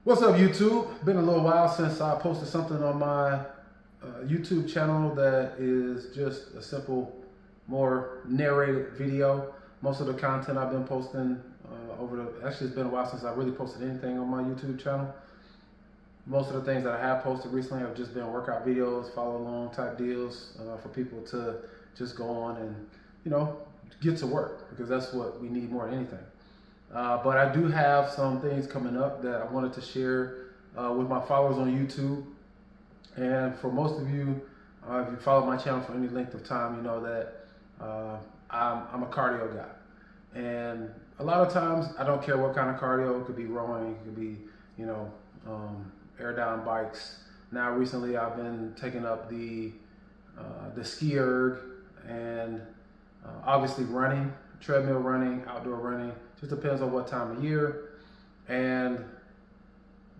What's up, YouTube? Been a little while since I posted something on my YouTube channel that is just a simple, more narrated video. Most of the content I've been posting actually it's been a while since I really posted anything on my YouTube channel. Most of the things that I have posted recently have just been workout videos, follow along type deals for people to just go on and, get to work, because that's what we need more than anything. But I do have some things coming up that I wanted to share with my followers on YouTube. And for most of you, if you follow my channel for any length of time, you know that I'm a cardio guy. And a lot of times, I don't care what kind of cardio. It could be rowing, it could be, air down bikes. Now recently, I've been taking up the ski erg and obviously running, treadmill running, outdoor running. Just depends on what time of year. And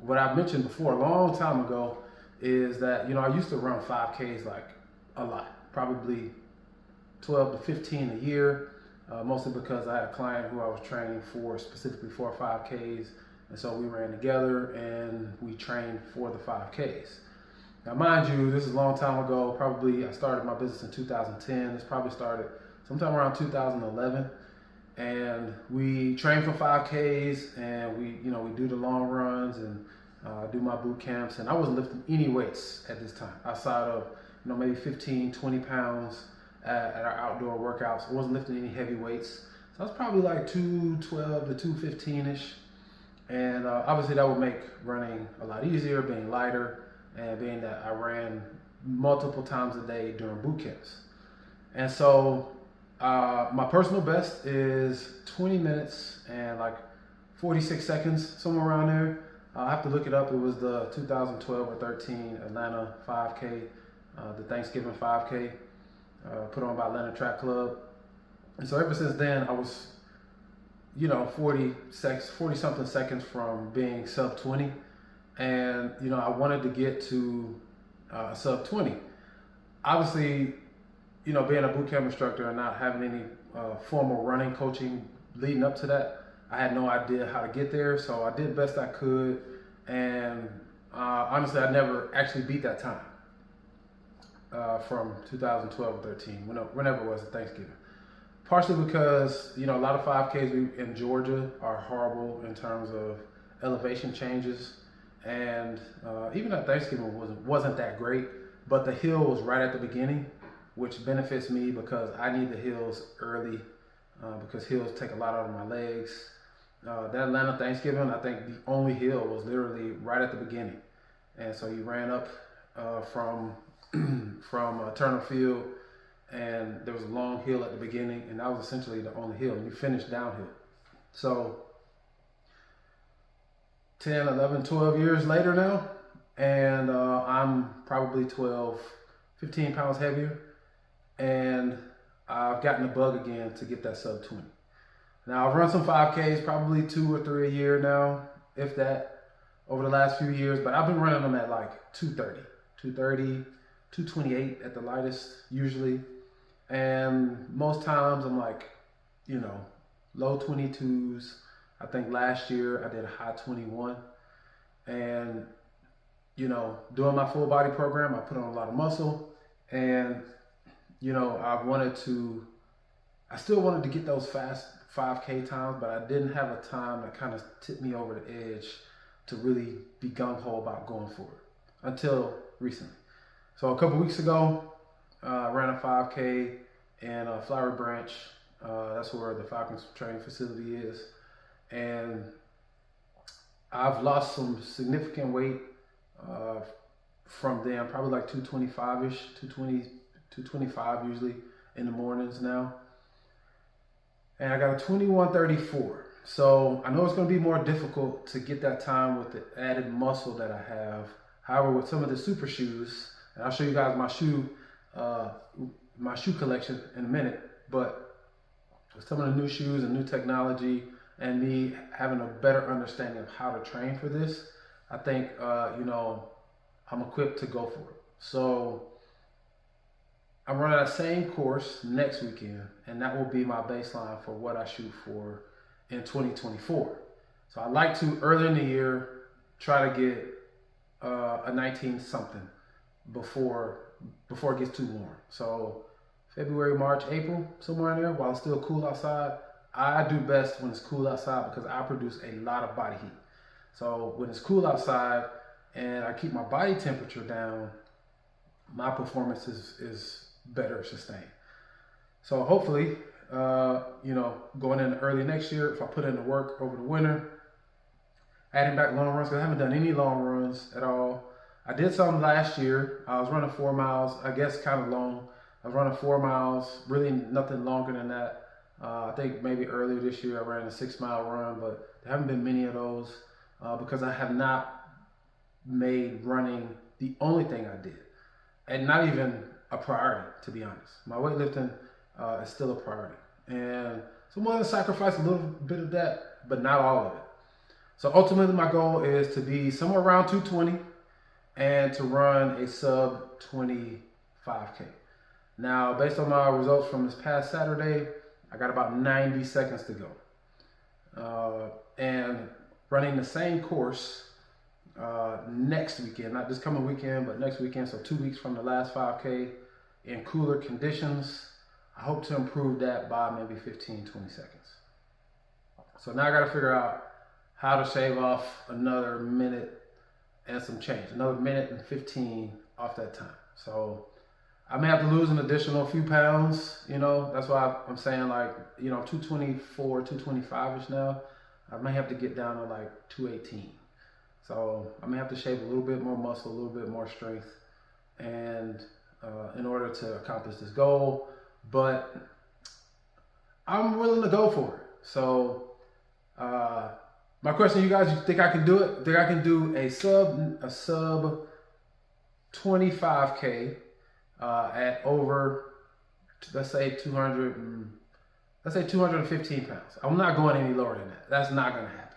what I mentioned before a long time ago is that, I used to run 5Ks like a lot, probably 12 to 15 a year, mostly because I had a client who I was training for specifically for 5Ks. And so we ran together and we trained for the 5Ks. Now, mind you, this is a long time ago. Probably I started my business in 2010. This probably started sometime around 2011. And we train for 5Ks, and we do the long runs and do my boot camps. And I wasn't lifting any weights at this time outside of maybe 15, 20 pounds at our outdoor workouts. I wasn't lifting any heavy weights, so I was probably like 212 to 215 ish. And obviously that would make running a lot easier, being lighter, and being that I ran multiple times a day during boot camps. And so my personal best is 20 minutes and like 46 seconds, somewhere around there. I'll have to look it up. It was the 2012 or 13 Atlanta 5K, the Thanksgiving 5K, put on by Atlanta Track Club. And so ever since then, I was, 40 something seconds from being sub 20. And, I wanted to get to sub 20. Obviously, being a boot camp instructor and not having any formal running coaching leading up to that, I had no idea how to get there. So I did best I could. And honestly, I never actually beat that time from 2012 or 13, whenever it was at Thanksgiving. Partially because, a lot of 5Ks in Georgia are horrible in terms of elevation changes. And even at Thanksgiving wasn't that great. But the hill was right at the beginning, which benefits me because I need the hills early because hills take a lot out of my legs. That Atlanta Thanksgiving, I think the only hill was literally right at the beginning. And so you ran up from Turner Field, and there was a long hill at the beginning, and that was essentially the only hill. And you finished downhill. So 10, 11, 12 years later now, and I'm probably 12, 15 pounds heavier. And I've gotten the bug again to get that sub 20. Now I've run some 5Ks, probably 2 or 3 a year now, if that, over the last few years. But I've been running them at like 230, 228 at the lightest usually. And most times I'm like, low 22s. I think last year I did a high 21. And, doing my full body program, I put on a lot of muscle. And I still wanted to get those fast 5K times, but I didn't have a time that kind of tipped me over the edge to really be gung-ho about going for it until recently. So a couple weeks ago, I ran a 5K in Flowery Branch. That's where the Falcons training facility is. And I've lost some significant weight from then, probably like 225-ish, 225 usually in the mornings now. And I got a 21:34. So I know it's going to be more difficult to get that time with the added muscle that I have. However, with some of the super shoes, and I'll show you guys my shoe collection in a minute, but with some of the new shoes and new technology and me having a better understanding of how to train for this, I think, I'm equipped to go for it. So I'm running that same course next weekend, and that will be my baseline for what I shoot for in 2024. So I like to, early in the year, try to get a 19 something before it gets too warm. So February, March, April, somewhere in there, while it's still cool outside. I do best when it's cool outside because I produce a lot of body heat. So when it's cool outside and I keep my body temperature down, my performance is better sustained. So hopefully, you know, going in early next year, if I put in the work over the winter, adding back long runs, because I haven't done any long runs at all. I did some last year. I was running 4 miles, I guess kind of long. I was running 4 miles, really nothing longer than that. I think maybe earlier this year I ran a 6-mile run, but there haven't been many of those because I have not made running the only thing I did, and not even a priority, to be honest. My weightlifting is still a priority, and so I'm willing to sacrifice a little bit of that, but not all of it. So ultimately my goal is to be somewhere around 220 and to run a sub 20 5K. Now, based on my results from this past Saturday, I got about 90 seconds to go. And running the same course next weekend, not this coming weekend, but next weekend, so 2 weeks from the last 5K in cooler conditions, I hope to improve that by maybe 15, 20 seconds. So now I got to figure out how to shave off another minute and some change, another minute and 15 off that time. So I may have to lose an additional few pounds, you know. That's why I'm saying, like, you know, 224, 225-ish now. I may have to get down to like 218. So I may have to shave a little bit more muscle, a little bit more strength, and in order to accomplish this goal. But I'm willing to go for it. So my question to you guys, you think I can do it? Think I can do a sub 25K at over, let's say 215 pounds. I'm not going any lower than that. That's not going to happen.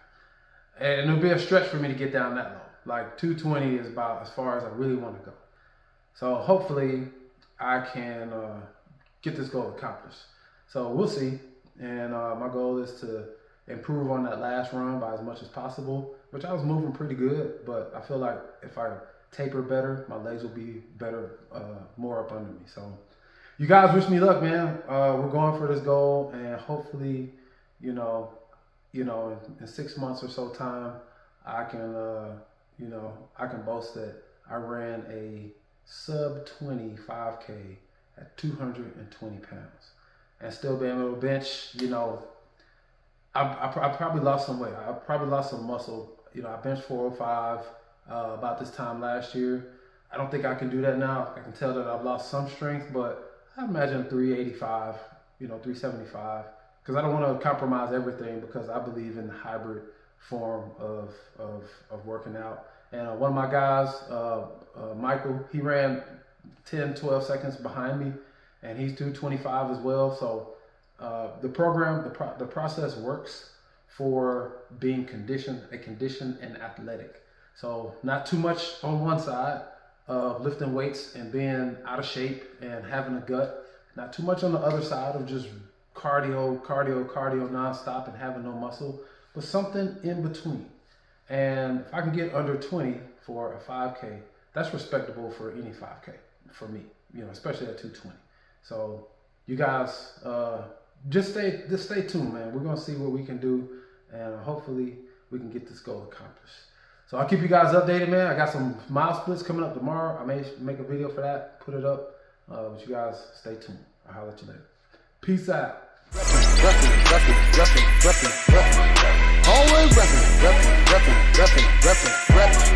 And it'll be a stretch for me to get down that low. Like 220 is about as far as I really want to go. So hopefully I can get this goal accomplished. So we'll see. And my goal is to improve on that last run by as much as possible, which I was moving pretty good, but I feel like if I taper better, my legs will be better, more up under me. So you guys wish me luck, man. We're going for this goal, and hopefully, you know, in 6 months or so time, I can, I can boast that I ran a sub 20 5K at 220 pounds and still being able to bench. You know, I probably lost some weight. I probably lost some muscle. You know, I benched 405 about this time last year. I don't think I can do that now. I can tell that I've lost some strength, but I imagine 385, 375, because I don't want to compromise everything, because I believe in the hybrid form of working out. And one of my guys, Michael, he ran 10, 12 seconds behind me, and he's 225 as well. So the process works for being conditioned and athletic. So not too much on one side of lifting weights and being out of shape and having a gut. Not too much on the other side of just cardio nonstop and having no muscle, but something in between. And if I can get under 20 for a 5K, that's respectable for any 5K for me, especially at 220. So you guys, just stay tuned, man. We're gonna see what we can do, and hopefully we can get this goal accomplished. So I'll keep you guys updated, man. I got some mile splits coming up tomorrow. I may make a video for that, put it up. But you guys stay tuned. I'll holler at you later. Peace out. Always repping.